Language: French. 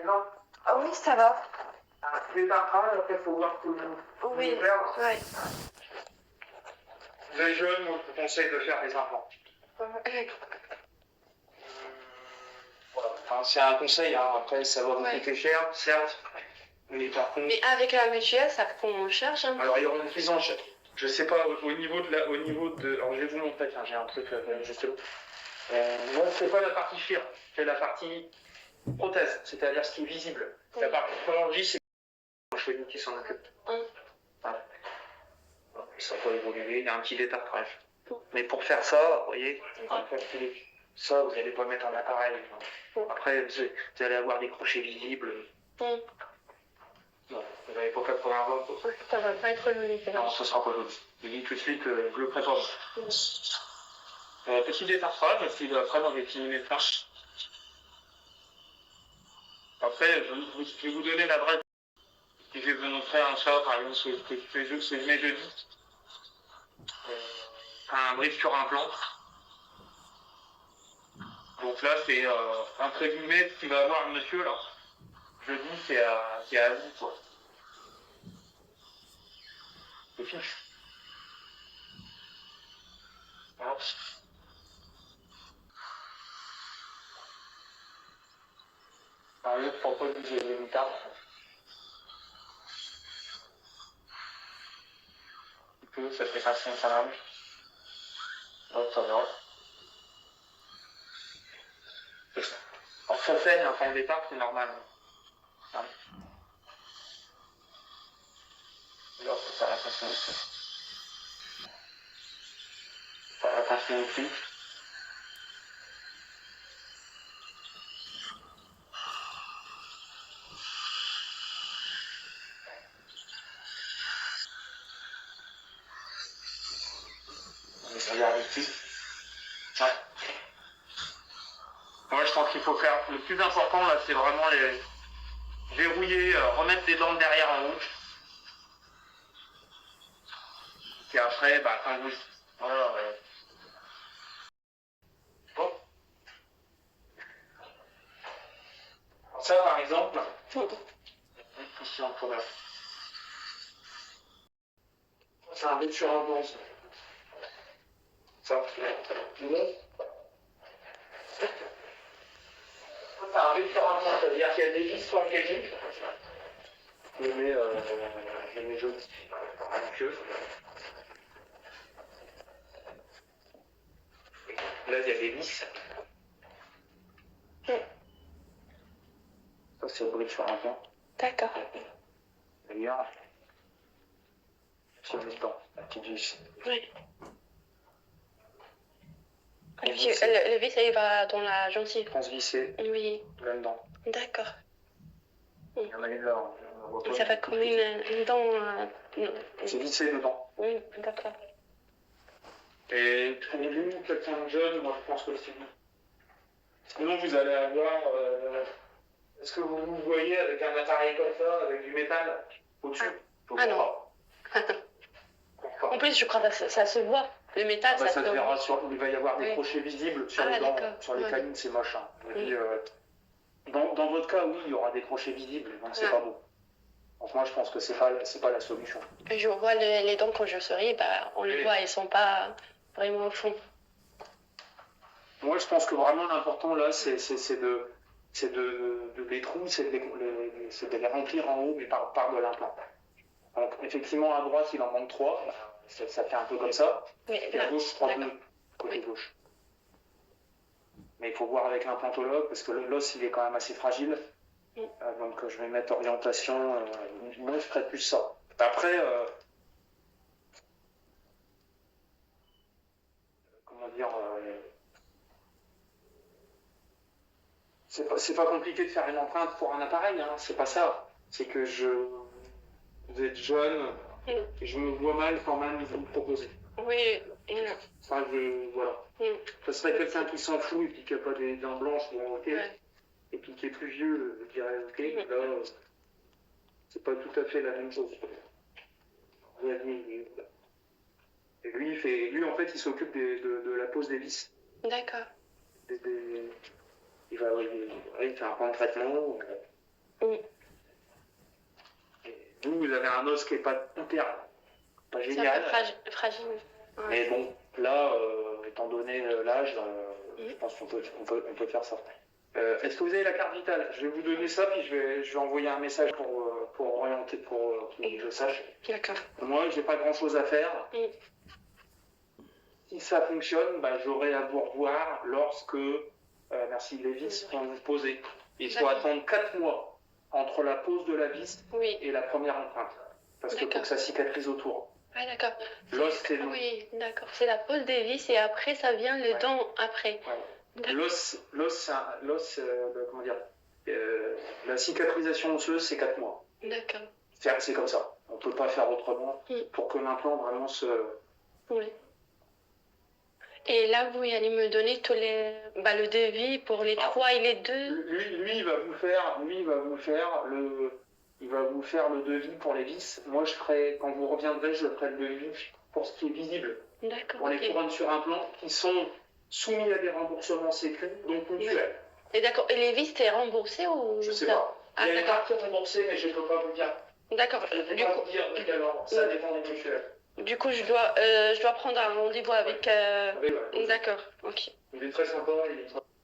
exemple. Ah oui, ça va. Un détartrage, après, il faut voir tout le monde. Oui, ouais. Les jeunes, moi, je vous conseille de faire des implants. Voilà. Enfin, c'est un conseil, hein. Après, ça va vous coûter cher, certes. Mais par contre. Mais avec la mutuelle, ça prend cher, hein. Alors, il y aura une prise en charge. Je sais pas, au niveau de alors, je vais vous montrer, tiens, j'ai un truc, justement. Moi, c'est pas la partie chire, c'est la partie prothèse, c'est-à-dire ce qui est visible. La partie chirurgie, c'est le chevalier qui s'en occupe. Voilà. Ça peut évoluer, il y a un petit détartrage. Mais pour faire ça, vous voyez, ça, vous n'allez pas mettre un appareil. Après, vous allez avoir des crochets visibles. Non, vous n'avez pas 80 volts. Ça va pas être joli. Non, ça sera pas joli. Je dis tout de suite, je le prépare. Petit détartrage, puis après, dans des petits métrages. Après, je vais vous donner l'adresse. Si je vais vous montrer un chat, par exemple, ce mes jeudi. Un brief sur un plan. Donc là, c'est entre guillemets ce qu'il va avoir le monsieur là. Jeudi, c'est à vous, quoi. C'est fini. Voilà. Alors, je propose que j'ai des guitares. Ça fait façon ça marche. Donc ça va. C'est ça. Alors ça saigne, enfin au départ, c'est normal. Hein. Là, c'est ça la façon aussi. Ça la façon aussi. On regarde ici. Ouais. Moi, je pense qu'il faut faire. Le plus important là, c'est vraiment les verrouiller, remettre les dents derrière en haut. Et après, bah, quand vous. Voilà. Bon. Ça, par exemple. Ici en problème. C'est un but sur un bon. Ça, c'est un but sur un bon, c'est-à-dire qu'il y a des vis sur le cahier. Je mets jaune à la queue. Là, il y a des vis. Ça, c'est le bruit sur un pont. D'accord. D'ailleurs, c'est le temps, la petite vis. Oui. Le vis, il va dans la gencive. Transvissé. Oui. Là-dedans. D'accord. Il y en a une là. Et ça va comme une dent. C'est vissé dedans. Oui, d'accord. Et pour vous, quelqu'un de jeune, moi je pense que c'est bon. Sinon, vous allez avoir. Est-ce que vous vous voyez avec un appareil comme ça, avec du métal au-dessus? Ah non. En plus, je crois que ça se voit. Le métal, ça se verra. Il va y avoir des crochets visibles sur les dents. Sur les canines, c'est moche. Hein. Oui. Dans votre cas, oui, il y aura des crochets visibles, donc c'est pas beau. Donc moi, je pense que c'est pas la solution. Je vois les dents quand je souris, bah, on les voit, elles sont pas vraiment au fond. Moi, je pense que vraiment l'important là, c'est de les trous, c'est de les remplir en haut, mais par de l'implant. Donc effectivement, à droite, il en manque 3. Ça fait un peu comme ça. Oui, et à gauche, 3 2 côté gauche. Mais il faut voir avec l'implantologue, parce que l'os, il est quand même assez fragile. Donc je vais mettre orientation. Moi, je ferais plus ça. Après, comment dire, c'est pas compliqué de faire une empreinte pour un appareil, hein, c'est pas ça. C'est que vous êtes jeune, et je me vois mal quand même vous le proposer. Oui. Enfin, voilà. Ça serait quelqu'un qui s'en fout et puis qui n'a pas des dents blanches, bon, ok. Et puis qui est plus vieux, je dirais, ok. Là, c'est pas tout à fait la même chose. Et lui, en fait, il s'occupe de la pose des vis. D'accord. Il fait un plan de traitement. Oui. Et vous avez un os qui est pas hyper, pas C'est un génial. peu fragile. Ouais. Mais bon, là, étant donné l'âge, Mhm. je pense qu'on peut faire ça. Est-ce que vous avez la carte vitale? Je vais vous donner ça, puis je vais envoyer un message pour orienter, pour que je sache. D'accord. Moi, j'ai pas grand-chose à faire. Mhm. Si ça fonctionne, bah, j'aurai à vous revoir lorsque, merci, les vis seront posées. Il faut D'accord. attendre 4 mois entre la pose de la vis Oui. et la première empreinte. Parce que pour D'accord. que ça cicatrise autour. Ah d'accord. L'os, c'est long. Oui, d'accord. C'est la pose des vis et après ça vient le Ouais. dent après. Ouais. D'accord. L'os, comment dire, la cicatrisation osseuse, c'est 4 mois. D'accord. C'est comme ça. On ne peut pas faire autrement Mm. pour que l'implant vraiment se... Oui. Et là, vous allez me donner tous les, le devis pour les 3 et les 2. Lui, il va vous faire le devis pour les vis. Moi, quand vous reviendrez, je ferai le devis pour ce qui est visible. D'accord. Pour les Ok. couronnes sur implant qui sont soumis à des remboursements sécu, donc mutuels. Et d'accord. Et les vis, c'est remboursé ou Je sais ça? pas. Ah, Il y a une d'accord. partie remboursée, mais je ne peux pas vous dire. D'accord. Je ne peux pas vous dire alors. Ça dépend des mutuelles. Du coup, je dois prendre un rendez-vous avec. Oui, ouais. D'accord. Ok. Il est très sympa.